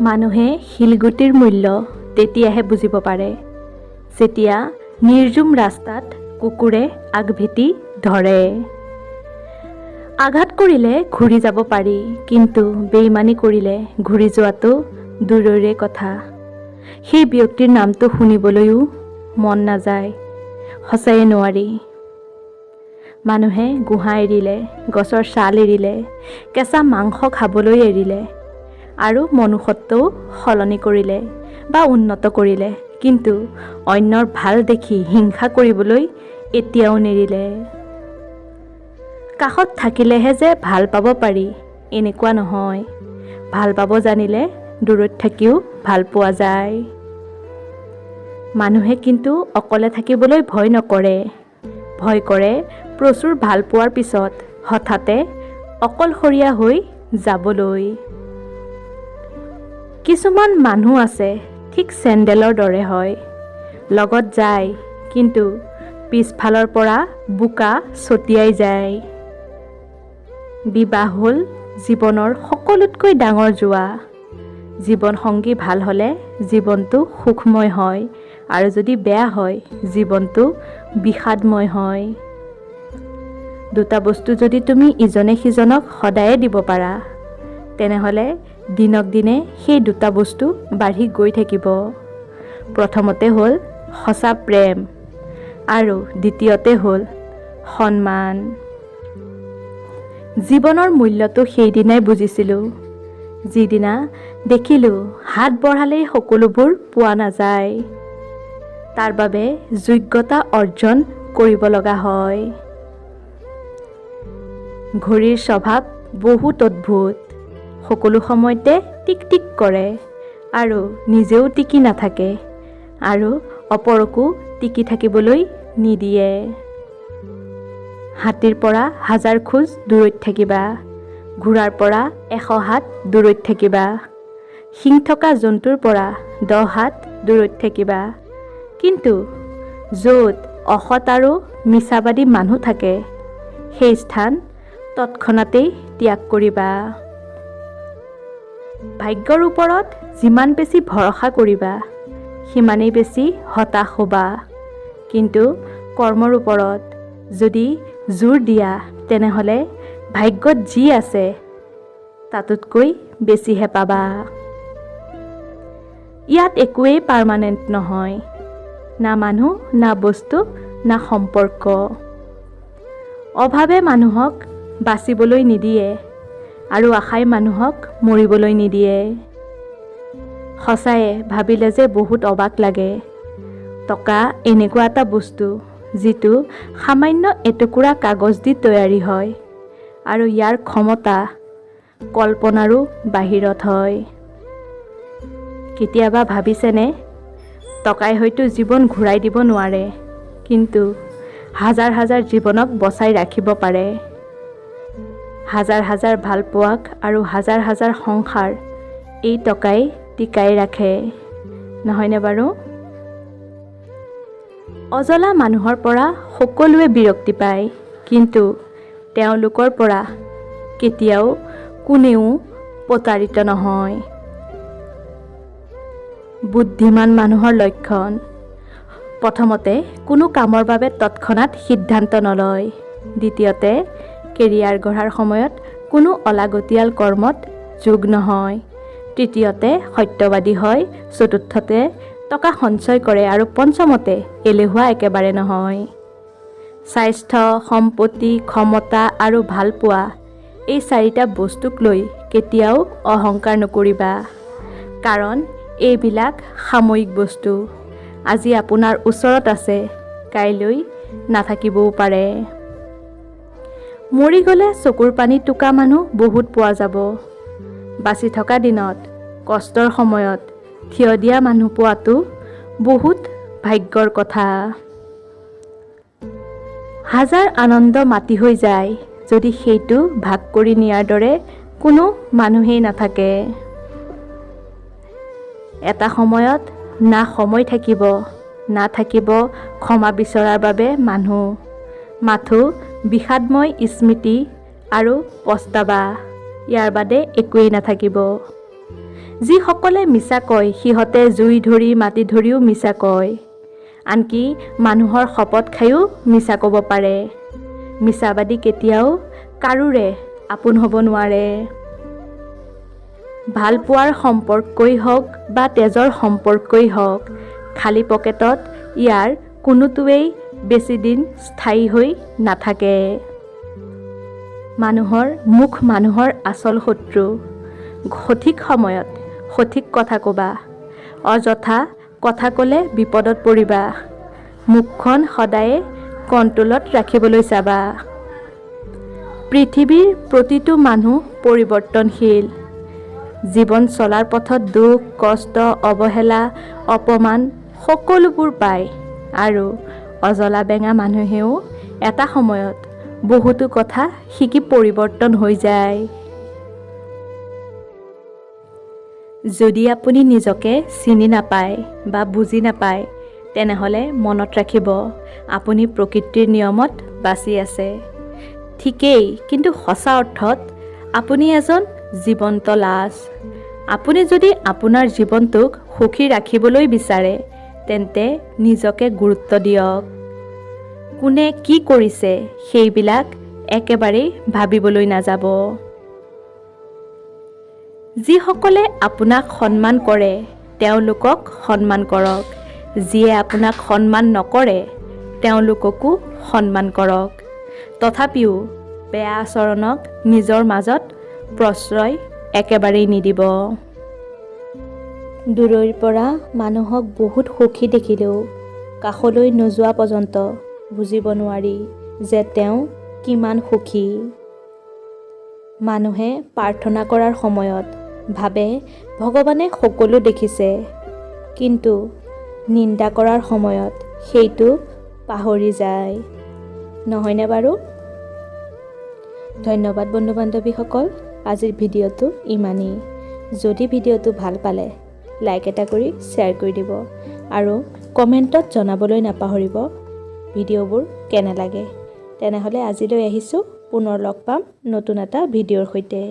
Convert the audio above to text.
মানুহে শিলগুটিৰ মূল্য তেতিয়াহে বুজিব পাৰে যেতিয়া নিৰ্জুম ৰাস্তাত কুকুৰে আগভেটি ধৰে। আঘাত কৰিলে ঘূৰি যাব পাৰি, কিন্তু বেইমানি কৰিলে ঘূৰি যোৱাটো দূৰৰে কথা। সেই ব্যক্তিৰ নামটো শুনিবলৈও মন নাযায়, সঁচায়ে নোৱাৰি। মানুহে গুহা এৰিলে, গছৰ ছাল এৰিলে, কেঁচা মাংস খাবলৈ এৰিলে আৰু মনুষ্যত্বও সলনি কৰিলে বা উন্নত কৰিলে, কিন্তু অন্যৰ ভাল দেখি হিংসা কৰিবলৈ এতিয়াও নেৰিলে। কাষত থাকিলেহে যে ভাল পাব পাৰি এনেকুৱা নহয়, ভাল পাব জানিলে দূৰত থাকিও ভাল পোৱা যায়। মানুহে কিন্তু অকলে থাকিবলৈ ভয় নকৰে, ভয় কৰে প্ৰচুৰ ভাল পোৱাৰ পিছত হঠাতে অকলশৰীয়া হৈ যাবলৈ। কিছুমান মানুহ আছে ঠিক চেণ্ডেলৰ দৰে হয়, লগত যায় কিন্তু পিছফালৰ পৰা বোকা ছটিয়াই যায়। বিবাহ হ'ল জীৱনৰ সকলোতকৈ ডাঙৰ জোৱা। জীৱনসংগী ভাল হ'লে জীৱনটো সুখময় হয়, আৰু যদি বেয়া হয় জীৱনটো বিষাদময় হয়। দুটা বস্তু যদি তুমি ইজনে সিজনক সদায়ে দিব পাৰা, তেনেহ'লে দিনক দিনে সেই দুটা বস্তু বাঢ়ি গৈ থাকিব। প্ৰথমতে হ'ল সঁচা প্ৰেম আৰু দ্বিতীয়তে হ'ল সন্মান। জীৱনৰ মূল্যটো সেইদিনাই বুজিছিলোঁ যিদিনা দেখিলোঁ হাত বঢ়ালেই সকলোবোৰ পোৱা নাযায়, তাৰ বাবে যোগ্যতা অৰ্জন কৰিব লগা হয়। ঘড়ীৰ স্বভাৱ বহুত অদ্ভুত, সকলো সময়তে টিক টিক কৰে আৰু নিজেও টিকি নাথাকে আৰু অপৰকো টিকি থাকিবলৈ নিদিয়ে। হাতীৰ পৰা 1000 খোজ দূৰৈত থাকিবা, ঘোঁৰাৰ পৰা 100 হাত দূৰৈত থাকিবা, শিং থকা জন্তুৰ পৰা 10 হাত দূৰৈত থাকিবা, কিন্তু য'ত অসৎ আৰু মিছাবাদী মানুহ থাকে সেই স্থান তৎক্ষণাতেই ত্যাগ কৰিবা। ভাগ্যৰ ওপৰত যিমান বেছি ভৰসা কৰিবা সিমানেই বেছি হতাশ হ'বা, কিন্তু কৰ্মৰ ওপৰত যদি জোৰ দিয়া তেনেহ'লে ভাগ্যত যি আছে তাতোতকৈ বেছিহে পাবা। ইয়াত একোৱেই পাৰ্মানেণ্ট নহয়, না মানুহ, না বস্তু, না সম্পৰ্ক। অভাৱে মানুহক বাচিবলৈ নিদিয়ে আৰু আশাই মানুহক মৰিবলৈ নিদিয়ে। সঁচায়ে ভাবিলে যে বহুত অবাক লাগে। টকা এনেকুৱা এটা বস্তু যিটো সামান্য এটুকুৰা কাগজ দি তৈয়াৰী হয় আৰু ইয়াৰ ক্ষমতা কল্পনাৰো বাহিৰত হয়। কেতিয়াবা ভাবিছেনে, টকাই হয়তো জীৱন ঘূৰাই দিব নোৱাৰে, কিন্তু হাজাৰ হাজাৰ জীৱনক বচাই ৰাখিব পাৰে। হাজাৰ হাজাৰ ভালপোৱাক আৰু হাজাৰ হাজাৰ সংসাৰ এই টকাই টিকাই ৰাখে, নহয়নে বাৰু? অজলা মানুহৰ পৰা সকলোৱে বিৰক্তি পায়, কিন্তু তেওঁলোকৰ পৰা কেতিয়াও কোনেও প্ৰতাৰিত নহয়। বুদ্ধিমান মানুহৰ লক্ষণ: প্ৰথমতে কোনো কামৰ বাবে তৎক্ষণাত সিদ্ধান্ত নলয়, দ্বিতীয়তে কেৰিয়াৰ গঢ়াৰ সময়ত কোনো অলাগতিয়াল কৰ্মত যোগ নহয়, তৃতীয়তে সত্যবাদী হয়, চতুৰ্থতে টকা সঞ্চয় কৰে আৰু পঞ্চমতে এলেহুৱা একেবাৰে নহয়। স্বাস্থ্য, সম্পত্তি, ক্ষমতা আৰু ভালপোৱা এই 4টা বস্তুক লৈ কেতিয়াও অহংকাৰ নকৰিবা, কাৰণ এইবিলাক সাময়িক বস্তু। আজি আপোনাৰ ওচৰত আছে, কাইলৈ নাথাকিবও পাৰে। মৰি গ'লে চকুৰ পানী টোকা মানুহ বহুত পোৱা যাব। বাচি থকা দিনত কষ্টৰ সময়ত থিয় দিয়া মানুহ পোৱাটো বহুত ভাগ্যৰ কথা। হাজাৰ আনন্দ মাটি হৈ যায় যদি সেইটো ভাগ কৰি নিয়াৰ দৰে কোনো মানুহেই নাথাকে। এটা সময়ত না সময় থাকিব, না থাকিব ক্ষমা বিচৰাৰ বাবে মানুহ, মাথো বিষাদময় স্মৃতি আৰু পস্তাৱা, ইয়াৰ বাদে একোৱেই নাথাকিব। যিসকলে মিছা কয় সিহঁতে জুই ধৰি মাটি ধৰিও মিছা কয়। আনকি মানুহৰ শপত খায়ো মিছা ক'ব পাৰে। মিছাবাদী কেতিয়াও কাৰোৰে আপোন হ'ব নোৱাৰে। ভাল পোৱাৰ সম্পৰ্কই হওক বা তেজৰ সম্পৰ্কই হওক, খালী পকেটত ইয়াৰ কোনোটোৱেই বেছি দিন স্থায়ী হৈ নাথাকে। মানুহৰ মুখ মানুহৰ আচল শত্ৰু। সঠিক সময়ত সঠিক কথা ক'বা। অযথা কথা ক'লে বিপদত পৰিবা। মুখখন সদায়ে কণ্ট্ৰলত ৰাখিবলৈ চাবা। পৃথিৱীৰ প্ৰতিটো মানুহ পৰিৱৰ্তনশীল। জীৱন চলাৰ পথত দুখ, কষ্ট, অৱহেলা, অপমান সকলোবোৰ পায় আৰু অজলা বেঙা মানুহেও এটা সময়ত বহুতো কথা শিকি পৰিৱৰ্তন হৈ যায়। যদি আপুনি নিজকে চিনি নাপায় বা বুজি নাপায়, তেনেহ'লে মনত ৰাখিব আপুনি প্ৰকৃতিৰ নিয়মত বাচি আছে। ঠিকেই, কিন্তু সঁচা অৰ্থত আপুনি এজন জীৱন্ত লাশ। আপুনি যদি আপোনাৰ জীৱনটোক সুখী ৰাখিবলৈ বিচাৰে, তেন্তে নিজকে গুৰুত্ব দিয়ক। কোনে কি কৰিছে সেইবিলাক একেবাৰেই ভাবিবলৈ নাযাব। যিসকলে আপোনাক সন্মান কৰে তেওঁলোকক সন্মান কৰক। যিয়ে আপোনাক সন্মান নকৰে তেওঁলোককো সন্মান কৰক। তথাপিও বেয়া আচৰণক নিজৰ মাজত প্ৰশ্ৰয় একেবাৰেই নিদিব। দূৰৈৰ পৰা মানুহক বহুত সুখী দেখিলেও কাষলৈ নোযোৱা পৰ্যন্ত বুজিব নোৱাৰি যে তেওঁ কিমান সুখী। মানুহে প্ৰাৰ্থনা কৰাৰ সময়ত ভাবে ভগৱানে সকলো দেখিছে, কিন্তু নিন্দা কৰাৰ সময়ত সেইটো পাহৰি যায়। নহয়নে বাৰু? ধন্যবাদ বন্ধু-বান্ধৱীসকল। আজিৰ ভিডিঅ'টো ইমানেই। যদি ভিডিঅ'টো ভাল পালে লাইক এটা কৰি শ্বেয়াৰ কৰি দিব আৰু কমেণ্টত জনাবলৈ নাপাহৰিব ভিডিঅ'বোৰ কেনে লাগে। তেনেহ'লে আজিলৈ আহিছোঁ, পুনৰ লগ পাম নতুন এটা ভিডিঅ'ৰ সৈতে।